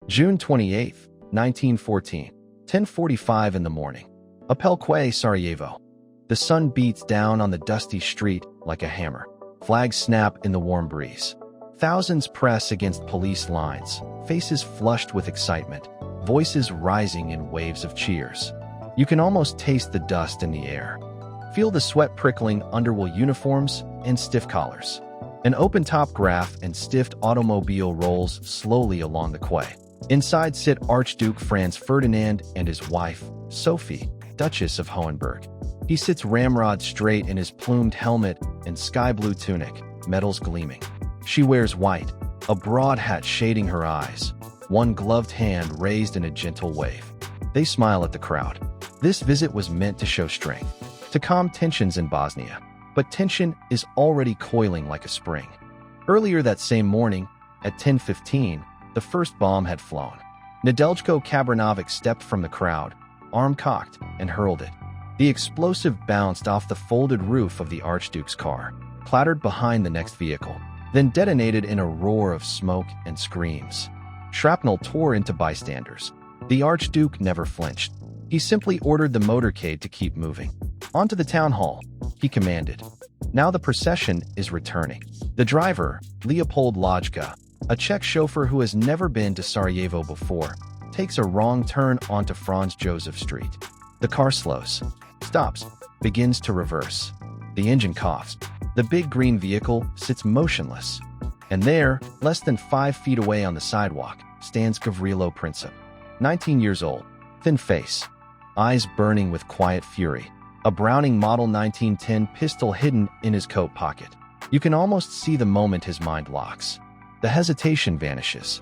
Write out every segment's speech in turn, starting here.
June 28, 1914, 10:45 in the morning. Apelque, Sarajevo. The sun beats down on the dusty street like a hammer. Flags snap in the warm breeze. Thousands press against police lines, faces flushed with excitement, voices rising in waves of cheers. You can almost taste the dust in the air. Feel the sweat prickling under wool uniforms and stiff collars. An open-top graph and stiffed automobile rolls slowly along the quay. Inside sit Archduke Franz Ferdinand and his wife, Sophie, Duchess of Hohenberg. He sits ramrod straight in his plumed helmet and sky-blue tunic, metals gleaming. She wears white, a broad hat shading her eyes, one gloved hand raised in a gentle wave. They smile at the crowd. This visit was meant to show strength, to calm tensions in Bosnia. But tension is already coiling like a spring. Earlier that same morning, at 10:15, the first bomb had flown. Nedeljko Kabranovic stepped from the crowd, arm cocked, and hurled it. The explosive bounced off the folded roof of the Archduke's car, clattered behind the next vehicle, then detonated in a roar of smoke and screams. Shrapnel tore into bystanders. The Archduke never flinched. He simply ordered the motorcade to keep moving. Onto the town hall, he commanded. Now the procession is returning. The driver, Leopold Lajka, a Czech chauffeur who has never been to Sarajevo before, takes a wrong turn onto Franz Josef Street. The car slows, stops, begins to reverse. The engine coughs. The big green vehicle sits motionless. And there, less than 5 feet away on the sidewalk, stands Gavrilo Princip. 19 years old, thin face, eyes burning with quiet fury, a Browning Model 1910 pistol hidden in his coat pocket. You can almost see the moment his mind locks. The hesitation vanishes.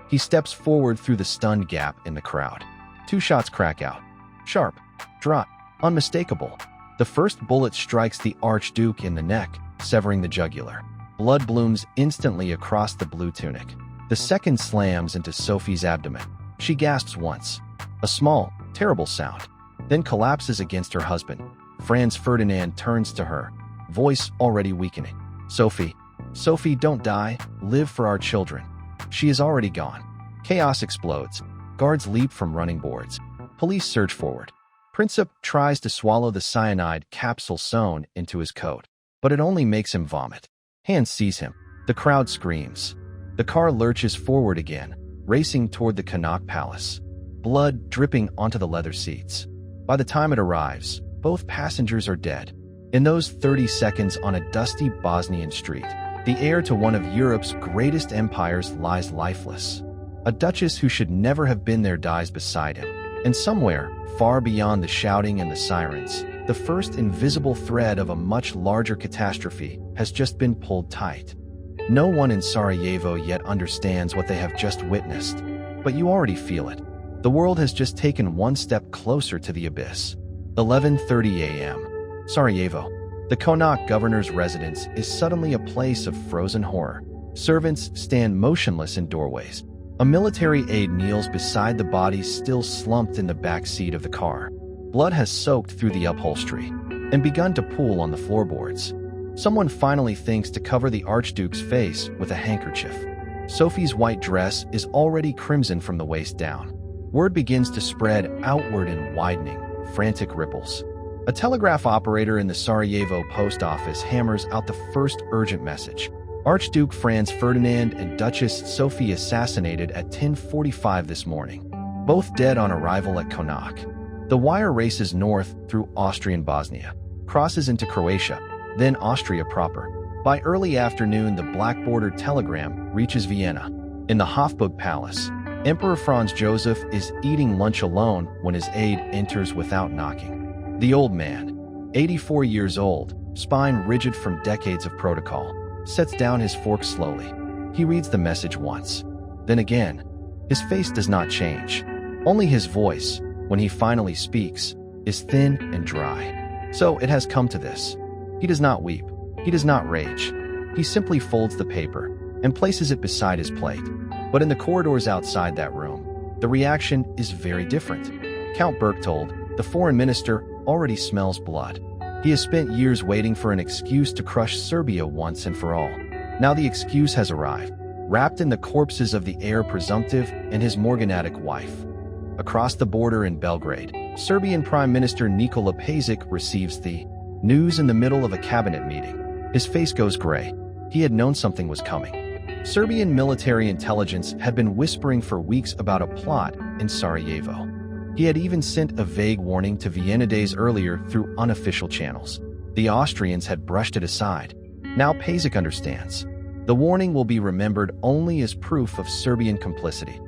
He steps forward through the stunned gap in the crowd. 2 shots crack out. Sharp, dry, unmistakable. The first bullet strikes the Archduke in the neck, severing the jugular. Blood blooms instantly across the blue tunic. The second slams into Sophie's abdomen. She gasps once. A small, terrible sound. Then collapses against her husband. Franz Ferdinand turns to her, voice already weakening. Sophie, Sophie, don't die. Live for our children. She is already gone. Chaos explodes. Guards leap from running boards. Police surge forward. Princip tries to swallow the cyanide capsule sewn into his coat, but it only makes him vomit. Hand sees him. The crowd screams. The car lurches forward again, racing toward the Connaught Palace. Blood dripping onto the leather seats. By the time it arrives, both passengers are dead. In those 30 seconds on a dusty Bosnian street, the heir to one of Europe's greatest empires lies lifeless. A duchess who should never have been there dies beside him. And somewhere, far beyond the shouting and the sirens, the first invisible thread of a much larger catastrophe has just been pulled tight. No one in Sarajevo yet understands what they have just witnessed, but you already feel it. The world has just taken one step closer to the abyss. 11:30 a.m. Sarajevo. The Connaught governor's residence is suddenly a place of frozen horror. Servants stand motionless in doorways. A military aide kneels beside the bodies still slumped in the back seat of the car. Blood has soaked through the upholstery and begun to pool on the floorboards. Someone finally thinks to cover the Archduke's face with a handkerchief. Sophie's white dress is already crimson from the waist down. Word begins to spread outward in widening, frantic ripples. A telegraph operator in the Sarajevo post office hammers out the first urgent message. Archduke Franz Ferdinand and Duchess Sophie assassinated at 10:45 this morning. Both dead on arrival at Connaught. The wire races north through Austrian Bosnia, crosses into Croatia, then Austria proper. By early afternoon, the black-bordered telegram reaches Vienna. In the Hofburg Palace, Emperor Franz Joseph is eating lunch alone when his aide enters without knocking. The old man, 84 years old, spine rigid from decades of protocol, sets down his fork slowly. He reads the message once, then again. His face does not change. Only his voice, when he finally speaks, is thin and dry. So it has come to this. He does not weep. He does not rage. He simply folds the paper and places it beside his plate. But in the corridors outside that room, the reaction is very different. Count Berchtold, the foreign minister, already smells blood. He has spent years waiting for an excuse to crush Serbia once and for all. Now the excuse has arrived. wrapped in the corpses of the heir presumptive and his morganatic wife. Across the border in Belgrade, Serbian Prime Minister Nikola Pašić receives the news in the middle of a cabinet meeting. His face goes gray. He had known something was coming. Serbian military intelligence had been whispering for weeks about a plot in Sarajevo. He had even sent a vague warning to Vienna days earlier through unofficial channels. The Austrians had brushed it aside. Now Pašić understands. The warning will be remembered only as proof of Serbian complicity.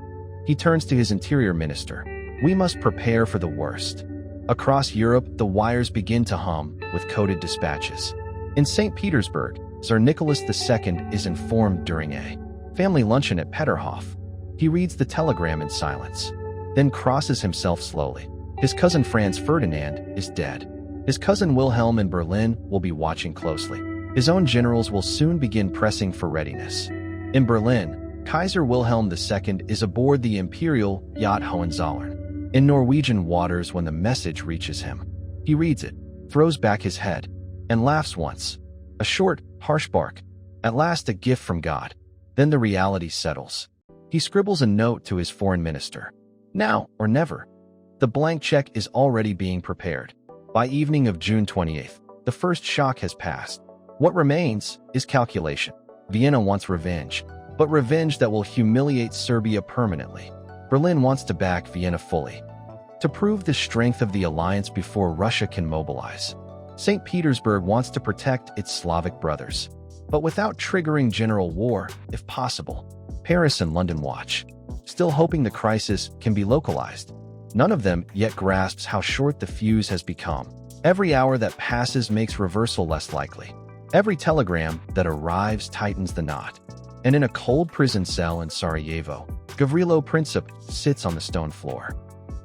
He turns to his interior minister. We must prepare for the worst. Across Europe, the wires begin to hum with coded dispatches. In St. Petersburg, Tsar Nicholas II is informed during a family luncheon at Peterhof. He reads the telegram in silence, then crosses himself slowly. His cousin Franz Ferdinand is dead. His cousin Wilhelm in Berlin will be watching closely. His own generals will soon begin pressing for readiness. In Berlin, Kaiser Wilhelm II is aboard the imperial yacht Hohenzollern in Norwegian waters when the message reaches him. He reads it, throws back his head, and laughs once. A short, harsh bark. At last a gift from God. Then the reality settles. He scribbles a note to his foreign minister. Now or never. The blank check is already being prepared. By evening of June 28th, the first shock has passed. What remains is calculation. Vienna wants revenge, but revenge that will humiliate Serbia permanently. Berlin wants to back Vienna fully, to prove the strength of the alliance before Russia can mobilize. St. Petersburg wants to protect its Slavic brothers, but without triggering general war, if possible. Paris and London watch, still hoping the crisis can be localized. None of them yet grasps how short the fuse has become. Every hour that passes makes reversal less likely. Every telegram that arrives tightens the knot. And in a cold prison cell in Sarajevo, Gavrilo Princip sits on the stone floor,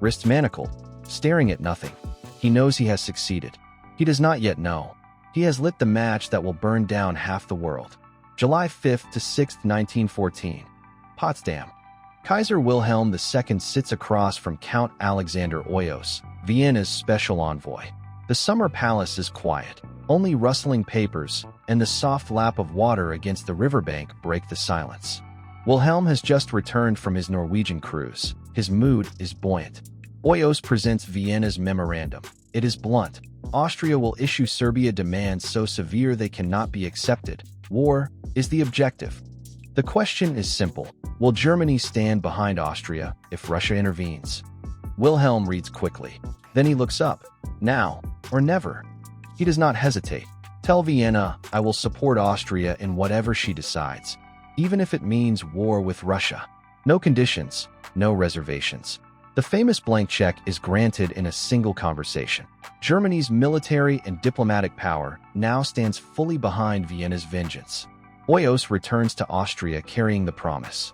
wrists manacled, staring at nothing. He knows he has succeeded. He does not yet know. He has lit the match that will burn down half the world. July 5th to 6th, 1914. Potsdam. Kaiser Wilhelm II sits across from Count Alexander Oyos, Vienna's special envoy. The summer palace is quiet. Only rustling papers and the soft lap of water against the riverbank break the silence. Wilhelm has just returned from his Norwegian cruise. His mood is buoyant. Oyos presents Vienna's memorandum. It is blunt. Austria will issue Serbia demands so severe they cannot be accepted. War is the objective. The question is simple. Will Germany stand behind Austria if Russia intervenes? Wilhelm reads quickly. Then he looks up. Now or never. He does not hesitate. Tell Vienna, I will support Austria in whatever she decides, even if it means war with Russia. No conditions, no reservations. The famous blank check is granted in a single conversation. Germany's military and diplomatic power now stands fully behind Vienna's vengeance. Oyos returns to Austria carrying the promise.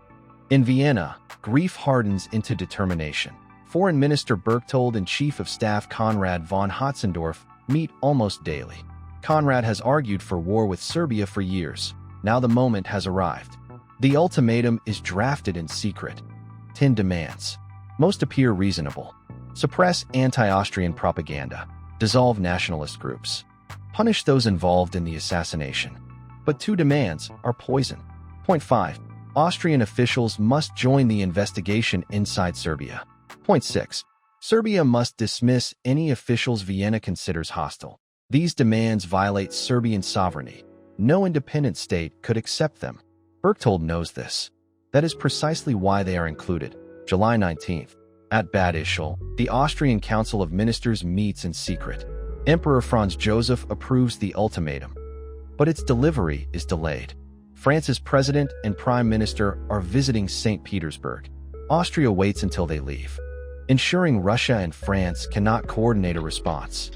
In Vienna, grief hardens into determination. Foreign Minister Berchtold and Chief of Staff Konrad von Hotzendorf meet almost daily. Konrad has argued for war with Serbia for years. Now the moment has arrived. The ultimatum is drafted in secret. 10 demands. Most appear reasonable. Suppress anti-Austrian propaganda. Dissolve nationalist groups. Punish those involved in the assassination. But 2 demands are poison. Point 5. Austrian officials must join the investigation inside Serbia. Point 6. Serbia must dismiss any officials Vienna considers hostile. These demands violate Serbian sovereignty. No independent state could accept them. Berchtold knows this. That is precisely why they are included. July 19th. At Bad Ischl, the Austrian Council of Ministers meets in secret. Emperor Franz Joseph approves the ultimatum, but its delivery is delayed. France's president and prime minister are visiting St. Petersburg. Austria waits until they leave, ensuring Russia and France cannot coordinate a response.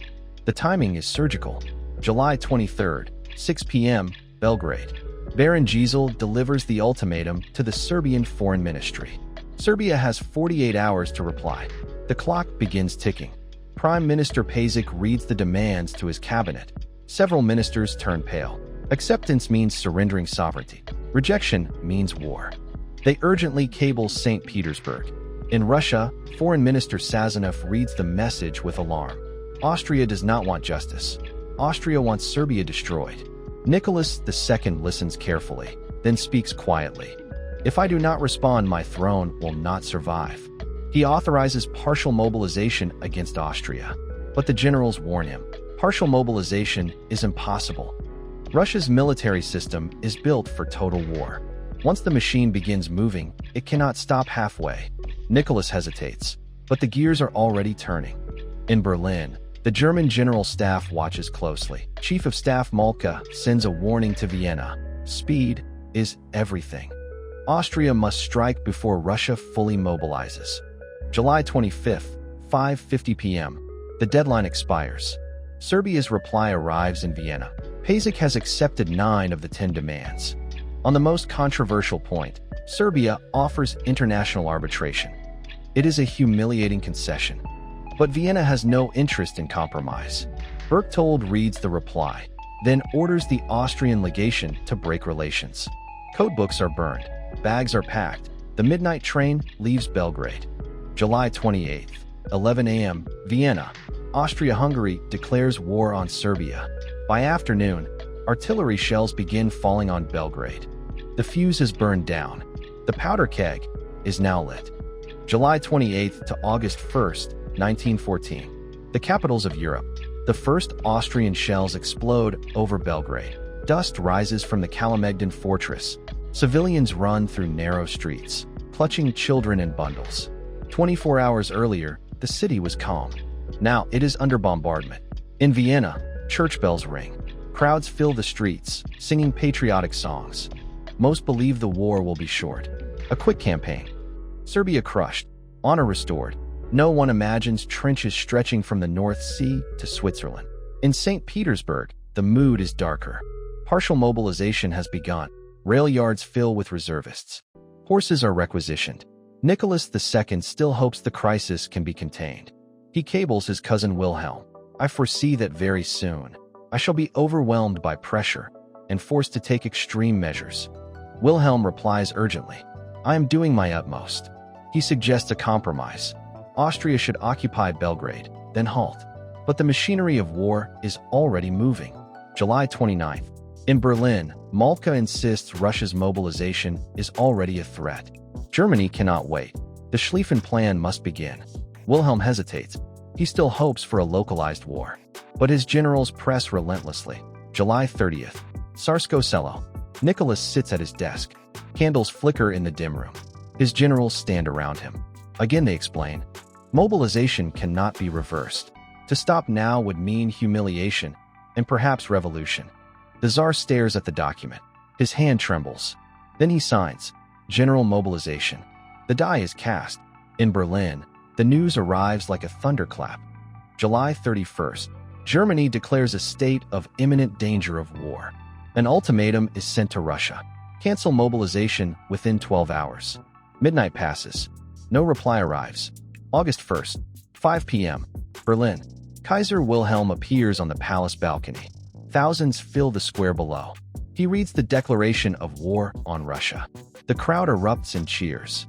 The timing is surgical. July 23rd, 6 p.m., Belgrade. Baron Giesel delivers the ultimatum to the Serbian Foreign Ministry. Serbia has 48 hours to reply. The clock begins ticking. Prime Minister Pašić reads the demands to his cabinet. Several ministers turn pale. Acceptance means surrendering sovereignty. Rejection means war. They urgently cable St. Petersburg. In Russia, Foreign Minister Sazonov reads the message with alarm. Austria does not want justice. Austria wants Serbia destroyed. Nicholas II listens carefully, then speaks quietly. If I do not respond, my throne will not survive. He authorizes partial mobilization against Austria. But the generals warn him, partial mobilization is impossible. Russia's military system is built for total war. Once the machine begins moving, it cannot stop halfway. Nicholas hesitates, but the gears are already turning. In Berlin, the German General Staff watches closely. Chief of Staff Moltke sends a warning to Vienna. Speed is everything. Austria must strike before Russia fully mobilizes. July 25th, 5:50 p.m. The deadline expires. Serbia's reply arrives in Vienna. Pašić has accepted 9 of the 10 demands. On the most controversial point, Serbia offers international arbitration. It is a humiliating concession. But Vienna has no interest in compromise. Berchtold reads the reply, then orders the Austrian legation to break relations. Codebooks are burned. Bags are packed. The midnight train leaves Belgrade. July 28th, 11 a.m., Vienna. Austria-Hungary declares war on Serbia. By afternoon, artillery shells begin falling on Belgrade. The fuse has burned down. The powder keg is now lit. July 28th to August 1st, 1914. The capitals of Europe. The first Austrian shells explode over Belgrade. Dust rises from the Kalemegdan fortress. Civilians run through narrow streets, clutching children in bundles. 24 hours earlier, the city was calm. Now it is under bombardment. In Vienna, church bells ring. Crowds fill the streets, singing patriotic songs. Most believe the war will be short. A quick campaign. Serbia crushed, honor restored. No one imagines trenches stretching from the North Sea to Switzerland. In St. Petersburg, the mood is darker. Partial mobilization has begun. Rail yards fill with reservists. Horses are requisitioned. Nicholas II still hopes the crisis can be contained. He cables his cousin Wilhelm. I foresee that very soon, I shall be overwhelmed by pressure and forced to take extreme measures. Wilhelm replies urgently, I am doing my utmost. He suggests a compromise. Austria should occupy Belgrade, then halt. But the machinery of war is already moving. July 29th. In Berlin, Moltke insists Russia's mobilization is already a threat. Germany cannot wait. The Schlieffen Plan must begin. Wilhelm hesitates. He still hopes for a localized war. But his generals press relentlessly. July 30th. Tsarskoe Selo. Nicholas sits at his desk. Candles flicker in the dim room. His generals stand around him. Again they explain. Mobilization cannot be reversed. To stop now would mean humiliation and perhaps revolution. The Tsar stares at the document. His hand trembles. Then he signs. General mobilization. The die is cast. In Berlin, the news arrives like a thunderclap. July 31st. Germany declares a state of imminent danger of war. An ultimatum is sent to Russia. Cancel mobilization within 12 hours. Midnight passes. No reply arrives. August 1st, 5 p.m. Berlin. Kaiser Wilhelm appears on the palace balcony. Thousands fill the square below. He reads the declaration of war on Russia. The crowd erupts in cheers.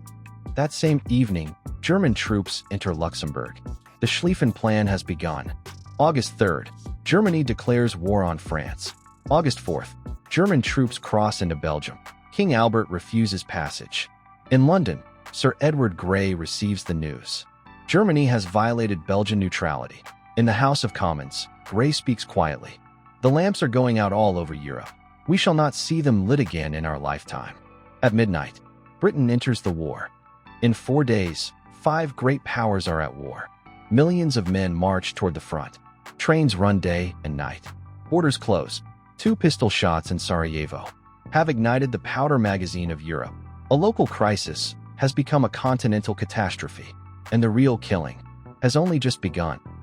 That same evening, German troops enter Luxembourg. The Schlieffen Plan has begun. August 3rd, Germany declares war on France. August 4th, German troops cross into Belgium. King Albert refuses passage. In London, Sir Edward Grey receives the news. Germany has violated Belgian neutrality. In the House of Commons, Grey speaks quietly. The lamps are going out all over Europe. We shall not see them lit again in our lifetime. At midnight, Britain enters the war. In 4 days, 5 great powers are at war. Millions of men march toward the front. Trains run day and night. Borders close. 2 pistol shots in Sarajevo have ignited the powder magazine of Europe. A local crisis has become a continental catastrophe, and the real killing has only just begun.